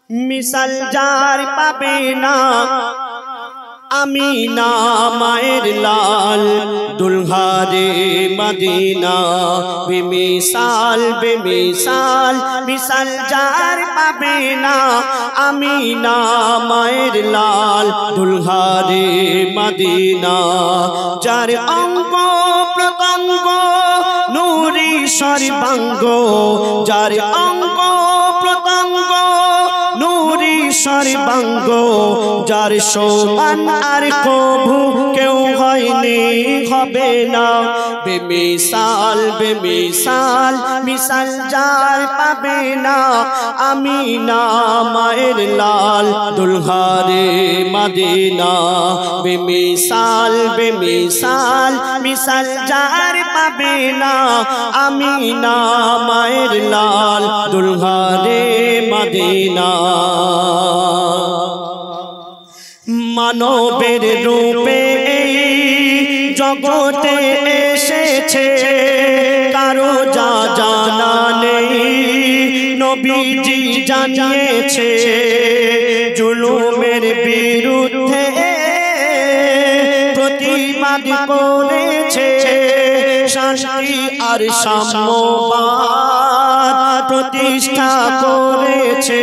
মিসাল যার পাবে না আমিনা মায়ের লাল দুলহারে মদিনা বেমিসাল বেমিসাল মিসাল যার পাবে না আমিনা মায়ের লাল দুলহারে মদিনা যার অঙ্গ প্রত্যঙ্গ নূরি সর্বাঙ্গ যার অঙ্গ প্রত্যঙ্গ নূরি সর্বাঙ্গ যার সমান আর কভু কেউ হয়নি হবে না বেমিসাল বেমিসাল মিসাল যার পাবে না আমিনা মায়ের লাল দুলহারে মদিনা বেমিসাল বেমিসাল মিসাল যার পাবে না আমিনা মায়ের লাল দুলহারে মদিনা মানবের রূপে জগতে এসেছে কারো যা জানা নেই নবীজি জানিয়েছে জুলুমের বিরুদ্ধে প্রতিবাদ করেছে শান্তি আর সাম্যবাদ প্রতিষ্ঠা করেছে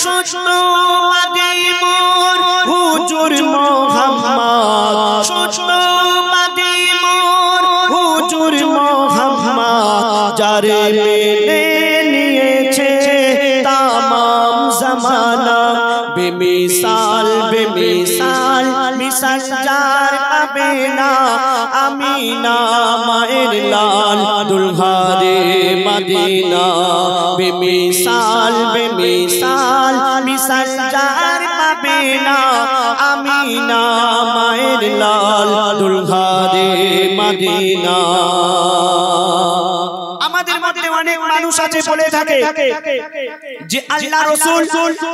সত্যবাদী মোর হুজুর মুহাম্মদ সত্যবাদী মোর হুজুর মুহাম্মদ যারে মেনে নিয়েছে তামাম জামানা বেমিসাল বেমিসাল মিসাল যার পাবে না আমিনা মায়ের লাল দুলহারে মদিনা বেমিসাল বেমিসাল মিসাল যার পাবে না আমিনা মায়ের লাল দুলহারে মদিনা আমাদের মধ্যে অনেক মানুষ আছে বলে থাকে যে আল্লাহ রাসূল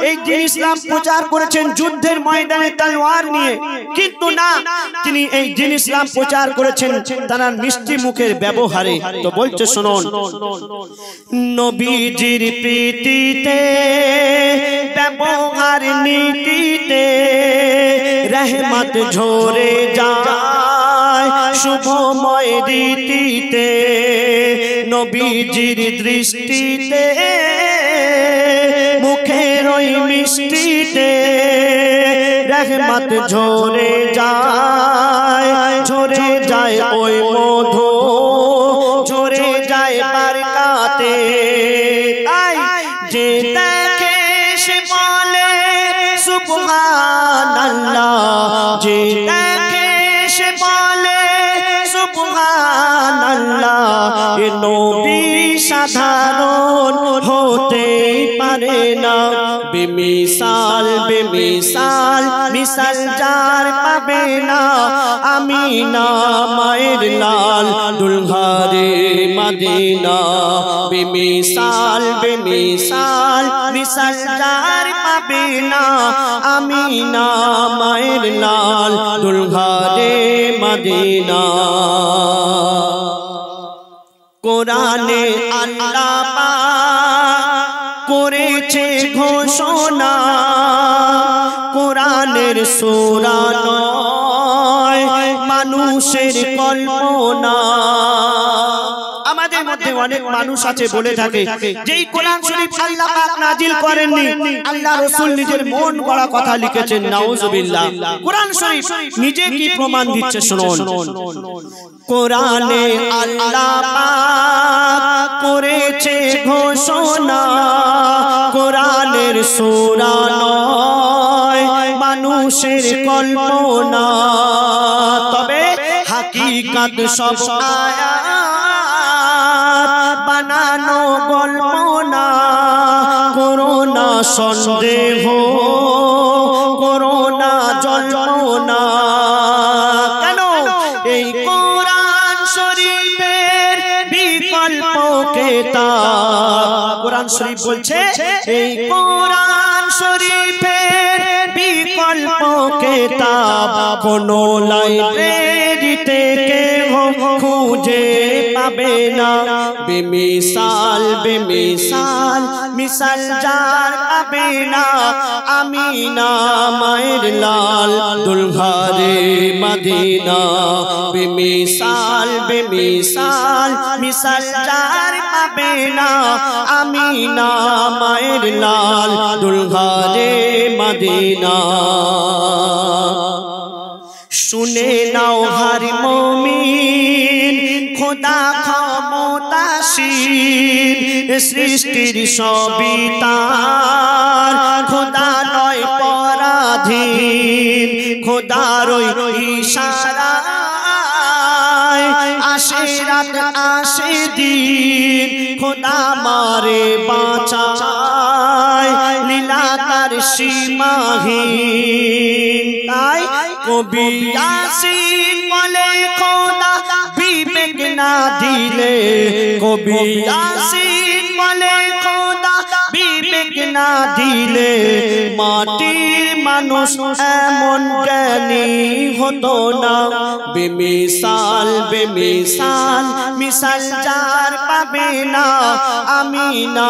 এই দিন ইসলাম প্রচার করেছেন যুদ্ধের ময়দানে তলোয়ার নিয়ে কিন্তু না তিনি এই দিন ইসলাম প্রচার করেছেন তার মিষ্টি মুখের ব্যবহারে তো বলছে শুনুন নবীজির প্রীতিতে ব্যবহার নীতিতে রহমত ঝরে যায় শুভময় রীতিতে নবীজির দৃষ্টিতে মুখের ওই মিষ্টিতে রহমত ঝরে যায় ওই মধু ঝরে যায় বরকাতে তাই যে দেখে সে বলে সুবহানাল্লাহ যে দেখে সে বলে সুবহানাল্লাহ এ নবী সাধারণ হতে পারে না বেমিসাল বেমিসাল মিসাল যার পাবে না আমিনা মায়ের লাল দুলহারে মদিনা বেমিসাল বেমিসাল মিসাল যার পাবে না আমিনা মায়ের লাল দুলহারে মদিনা কোরআনে আল্লাহ পাক করেছে ঘোষণা কোরআনের সূরা নয় মানুষের কল্পনা আমাদের মধ্যে অনেক মানুষ আছে বলে থাকে যেই কোরআন শরীফ আল্লাহ পাক নাজিল করেননি আল্লাহ রাসূল নিজের মন গড়া কথা লিখেছেন নাউজুবিল্লাহ কোরআন শরীফ নিজে কি প্রমাণ দিচ্ছে শুনুন কোরআনে আল্লাহ পাক করেছে ঘোষণা কোরআনের সূরা নয় মানুষের কল্পনা তবে হাকিকত সব আয়াত বানানো গল্প না করোনা সন্দেহ করোনা জল্পনা কেন এই কোরআন শরীফের বিকল্প কেতাব কোরআন শরীফ বলছে এই কোরআন শরীফের গল্প কেতাব কোনো লাইব্রেরিতে কেউ খুঁজে পাবে না। বেমিসাল বেমিসাল মিসাল যার পাবে না, আমিনা মায়ের লাল দুলহারে মদিনা। বেমিসাল বেমিসাল মিসাল যার পাবে না, আমিনা মায়ের লাল দুলহারে মদিনা। শুনে নাও হর মুমিন খোদা ক্ষমতাশীল, সৃষ্টির সবই তার, খোদা নয় পরাধীন। খোদার ইশারায় আসে রাত আসে দিন, খোদা মারে বাঁচায়, লীলা তার সীমাহীন। তাই কবি ইয়াসিন বলে খোদা বিবেক না দিলে, কবি ইয়াসিন বলে খোদা বিবেক না দিলে, মাটির মানুষ এমন জ্ঞানী হতো না। বেমিসাল বেমিসাল মিসাল যার পাবে না, আমিনা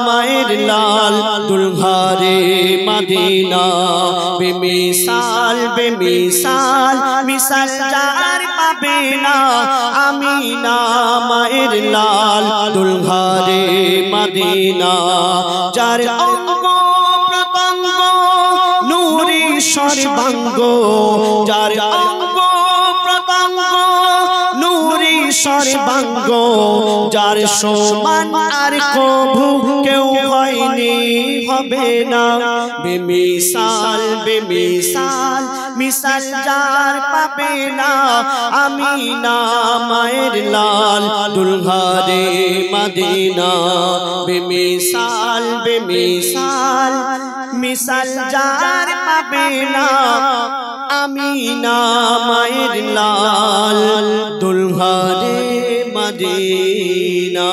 মায়ের লাল দুলহারে মদিনা। বেমিসাল বেমিসাল মিসাল যার পাবে না, আমিনা মায়ের লাল দুলহারে মদিনা। যার অঙ্গ প্রত্যঙ্গ নূরে সর্বাঙ্গ, যার অঙ্গ প্রত্যঙ্গ নূরে সর্বাঙ্গ, যার সমান আর কভু কেউ হয়নি হবে না। বেমিসাল বেমিসাল মিসাল যার পাবে না, আমিনা মায়ের লাল দুলহারে মদিনা। বেমিসাল বেমিসাল মিসাল যার পাবে না, আমিনা মায়ের লাল দুলহারে মদিনা।